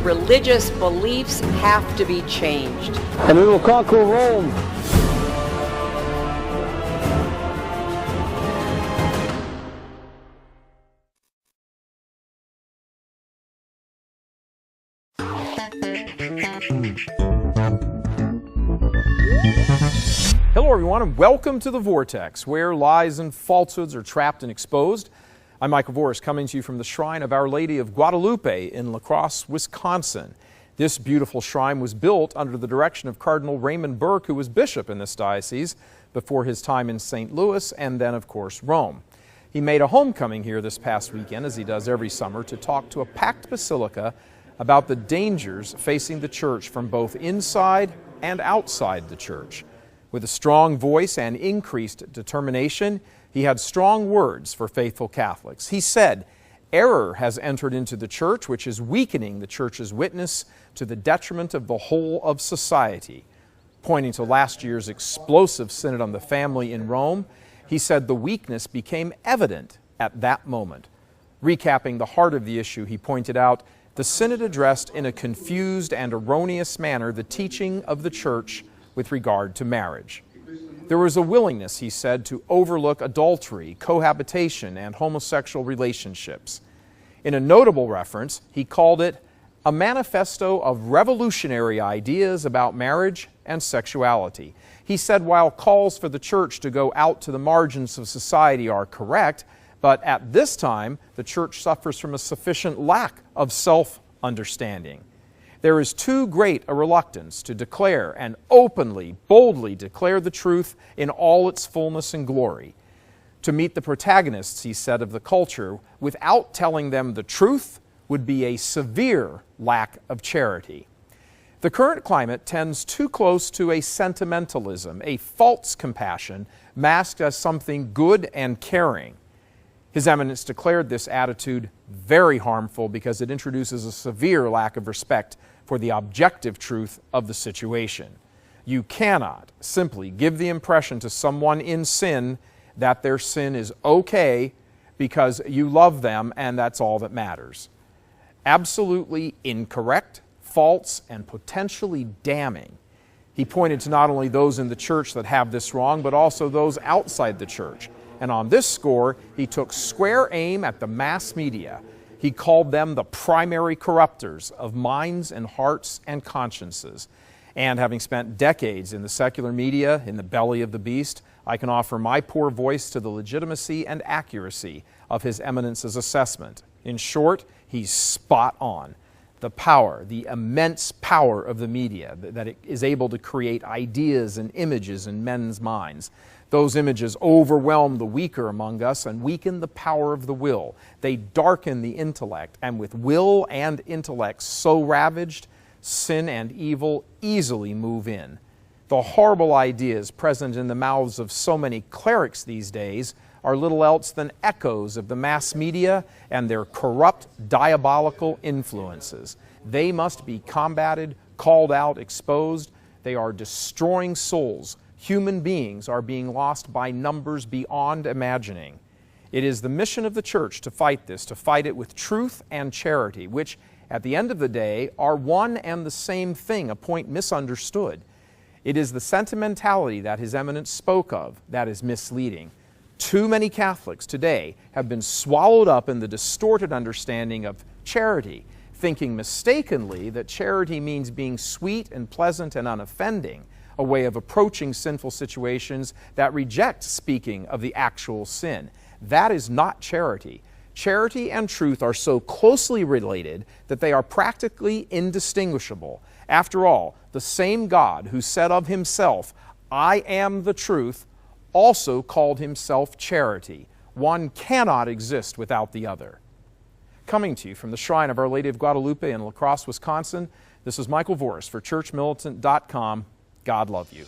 religious beliefs have to be changed. And we will conquer Rome. Hello everyone and welcome to The Vortex, where lies and falsehoods are trapped and exposed. I'm Michael Voris, coming to you from the Shrine of Our Lady of Guadalupe in La Crosse, Wisconsin. This beautiful shrine was built under the direction of Kardinál Burke, who was bishop in this diocese before his time in St. Louis and then, of course, Rome. He made a homecoming here this past weekend, as he does every summer, to talk to a packed basilica about the dangers facing the church from both inside and outside the church. With a strong voice and increased determination, he had strong words for faithful Catholics. He said, "Error has entered into the church, which is weakening the church's witness to the detriment of the whole of society." Pointing to last year's explosive synod on the family in Rome, he said the weakness became evident at that moment. Recapping the heart of the issue, he pointed out, the synod addressed in a confused and erroneous manner the teaching of the church with regard to marriage. There was a willingness, he said, to overlook adultery, cohabitation, and homosexual relationships. In a notable reference, he called it a manifesto of revolutionary ideas about marriage and sexuality. He said while calls for the church to go out to the margins of society are correct, but at this time the church suffers from a sufficient lack of self-understanding. There is too great a reluctance to declare and openly, boldly declare the truth in all its fullness and glory. To meet the protagonists, he said, of the culture without telling them the truth would be a severe lack of charity. The current climate tends too close to a sentimentalism, a false compassion masked as something good and caring. His Eminence declared this attitude very harmful because it introduces a severe lack of respect for the objective truth of the situation. You cannot simply give the impression to someone in sin that their sin is okay because you love them and that's all that matters. Absolutely incorrect, false, and potentially damning. He pointed to not only those in the church that have this wrong, but also those outside the church. And on this score, he took square aim at the mass media. He called them the primary corruptors of minds and hearts and consciences. And having spent decades in the secular media, in the belly of the beast, I can offer my poor voice to the legitimacy and accuracy of His Eminence's assessment. In short, he's spot on. The power, the immense power of the media, that it is able to create ideas and images in men's minds. Those images overwhelm the weaker among us and weaken the power of the will. They darken the intellect, and with will and intellect so ravaged, sin and evil easily move in. The horrible ideas present in the mouths of so many clerics these days are little else than echoes of the mass media and their corrupt, diabolical influences. They must be combated, called out, exposed. They are destroying souls. Human beings are being lost by numbers beyond imagining. It is the mission of the church to fight this, to fight it with truth and charity, which, at the end of the day, are one and the same thing, a point misunderstood. It is the sentimentality that His Eminence spoke of that is misleading. Too many Catholics today have been swallowed up in the distorted understanding of charity, thinking mistakenly that charity means being sweet and pleasant and unoffending, a way of approaching sinful situations that reject speaking of the actual sin. That is not charity. Charity and truth are so closely related that they are practically indistinguishable. After all, the same God who said of Himself, "I am the truth," also called Himself charity. One cannot exist without the other. Coming to you from the Shrine of Our Lady of Guadalupe in La Crosse, Wisconsin, this is Michael Voris for ChurchMilitant.com. God love you.